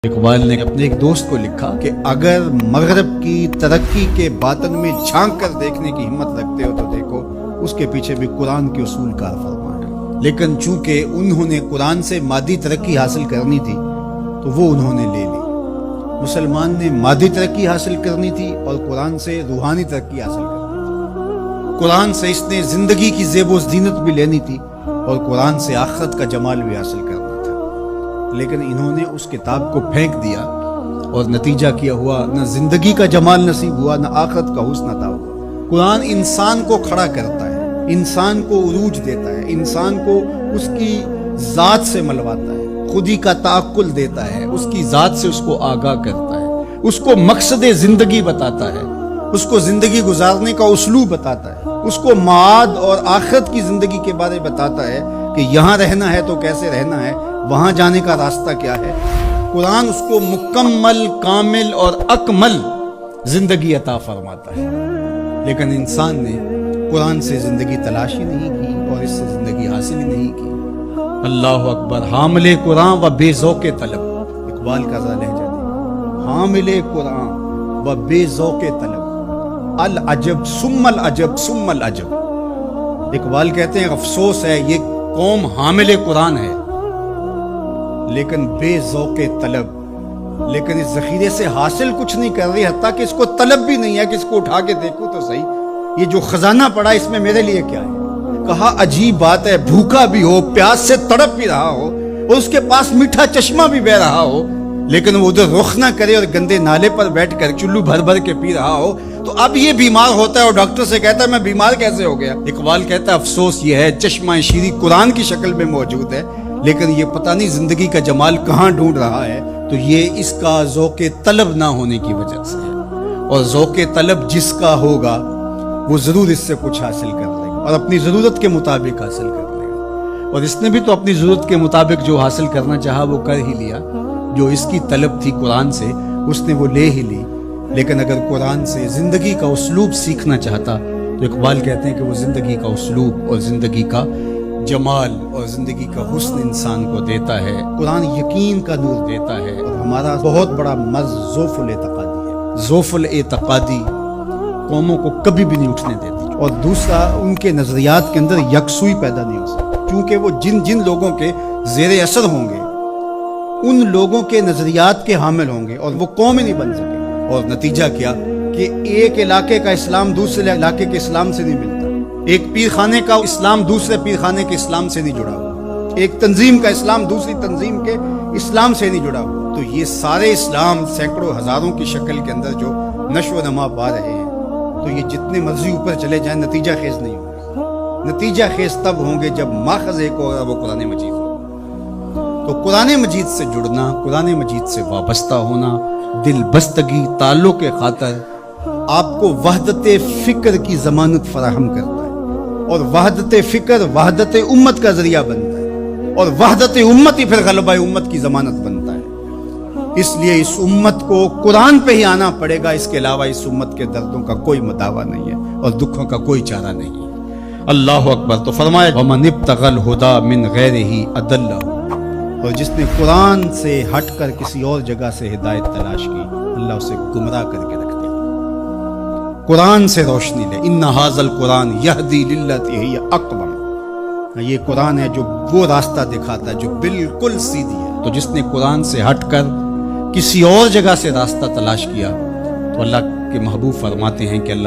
اقبال نے اپنے ایک دوست کو لکھا کہ اگر مغرب کی ترقی کے باطن میں جھانک کر دیکھنے کی ہمت رکھتے ہو تو دیکھو، اس کے پیچھے بھی قرآن کے اصول کار فرما ہے۔ لیکن چونکہ انہوں نے قرآن سے مادی ترقی حاصل کرنی تھی تو وہ انہوں نے لے لی۔ مسلمان نے مادی ترقی حاصل کرنی تھی اور قرآن سے روحانی ترقی حاصل کرنی تھی۔ قرآن سے اس نے زندگی کی زیب و زینت بھی لینی تھی اور قرآن سے آخرت کا جمال بھی حاصل کرنا تھا، لیکن انہوں نے اس کتاب کو پھینک دیا اور نتیجہ کیا ہوا نہ زندگی کا جمال نصیب ہوا، نہ آخرت کا حسن عطا ہوا۔ قرآن انسان کو کھڑا کرتا ہے، انسان کو عروج دیتا ہے، انسان کو اس کی ذات سے ملواتا ہے، خودی کا تعقل دیتا ہے، اس کی ذات سے اس کو آگاہ کرتا ہے، اس کو مقصد زندگی بتاتا ہے، اس کو زندگی گزارنے کا اسلوب بتاتا ہے، اس کو معاد اور آخرت کی زندگی کے بارے بتاتا ہے کہ یہاں رہنا ہے تو کیسے رہنا ہے، وہاں جانے کا راستہ کیا ہے۔ قرآن اس کو مکمل، کامل اور اکمل زندگی عطا فرماتا ہے، لیکن انسان نے قرآن سے زندگی تلاش ہی نہیں کی اور اس سے زندگی حاصل ہی نہیں کی۔ اللہ اکبر، حامل قرآن و بے ذوق طلب، اقبال کا لہجہ دیکھو، حامل قرآن و بے ذوق طلب، العجب ثم العجب ثم العجب۔ اقبال کہتے ہیں افسوس ہے یہ قوم حامل قرآن ہے لیکن بے ذوق طلب، لیکن اس ذخیرے سے حاصل کچھ نہیں کر رہی، حتیٰ کہ اس کو طلب بھی نہیں ہے کہ اس کو اٹھا کے دیکھو تو صحیح، یہ جو خزانہ پڑا اس میں میرے لیے کیا ہے۔ کہا عجیب بات ہے، بھوکا بھی ہو، پیاس سے تڑپ بھی رہا ہو اور اس کے پاس میٹھا چشمہ بھی بہ رہا ہو، لیکن وہ ادھر رخ نہ کرے اور گندے نالے پر بیٹھ کر چلو بھر بھر کے پی رہا ہو، تو اب یہ بیمار ہوتا ہے اور ڈاکٹر سے کہتا ہے میں بیمار کیسے ہو گیا۔ اقبال کہتا ہے افسوس یہ ہے چشمہ شیریں قرآن کی شکل میں موجود ہے، لیکن یہ پتہ نہیں زندگی کا جمال کہاں ڈھونڈ رہا ہے، تو یہ اس کا ذوق طلب نہ ہونے کی وجہ سے ہے۔ اور ذوق طلب جس کا ہوگا وہ ضرور اس سے کچھ حاصل کر لے گا اور اپنی ضرورت کے مطابق حاصل کر لے گا، اور اس نے بھی تو اپنی ضرورت کے مطابق جو حاصل کرنا چاہا وہ کر ہی لیا۔ جو اس کی طلب تھی قرآن سے اس نے وہ لے ہی لی، لیکن اگر قرآن سے زندگی کا اسلوب سیکھنا چاہتا تو اقبال کہتے ہیں کہ وہ زندگی کا اسلوب اور زندگی کا جمال اور زندگی کا حسن انسان کو دیتا ہے۔ قرآن یقین کا نور دیتا ہے، اور ہمارا بہت بڑا مرض ذوف الاعتقادی ہے۔ ذوف الاعتقادی قوموں کو کبھی بھی نہیں اٹھنے دیتی، اور دوسرا ان کے نظریات کے اندر یکسوئی پیدا نہیں ہو سکتی، کیونکہ وہ جن لوگوں کے زیر اثر ہوں گے ان لوگوں کے نظریات کے حامل ہوں گے اور وہ قوم ہی نہیں بن سکے۔ اور نتیجہ کیا کہ ایک علاقے کا اسلام دوسرے علاقے کے اسلام سے نہیں ملتا، ایک پیر خانے کا اسلام دوسرے پیر خانے کے اسلام سے نہیں جڑا ہوا، ایک تنظیم کا اسلام دوسری تنظیم کے اسلام سے نہیں جڑا ہوا۔ تو یہ سارے اسلام سینکڑوں ہزاروں کی شکل کے اندر جو نشو و نما پا رہے ہیں، تو یہ جتنے مرضی اوپر چلے جائیں نتیجہ خیز نہیں ہوگا۔ نتیجہ خیز تب ہوں گے جب ماخذ ایک ہوگا، وہ قرآن مجید ہوگا۔ تو قرآن مجید سے جڑنا، قرآن مجید سے وابستہ ہونا، دل بستگی تعلق خاطر آپ کو وحدت فکر کی ضمانت فراہم کرتا ہے، اور وحدت فکر وحدت امت کا ذریعہ بنتا ہے، اور وحدت امت ہی پھر غلبہ امت کی ضمانت بنتا ہے۔ اس لیے اس امت کو قرآن پہ ہی آنا پڑے گا، اس کے علاوہ اس امت کے دردوں کا کوئی مداوا نہیں ہے اور دکھوں کا کوئی چارہ نہیں ہے۔ اللہ اکبر۔ تو فرمایا وَمَنِ ابْتَغَى الْهُدَى مِنْ غَيْرِهِ أَضَلَّهُ، اور جس نے قرآن سے ہٹ کر کسی اور جگہ سے ہدایت تلاش کی، اللہ اسے گمراہ کر کے رکھ دیا۔ قرآن سے روشنی لے، ان ھذا القرآن یہدی للتی ہی اقوم، یہ قرآن ہے جو وہ راستہ دکھاتا ہے جو بالکل سیدھی ہے۔ تو جس نے قرآن سے ہٹ کر کسی اور جگہ سے راستہ تلاش کیا تو اللہ کے محبوب فرماتے ہیں کہ اللہ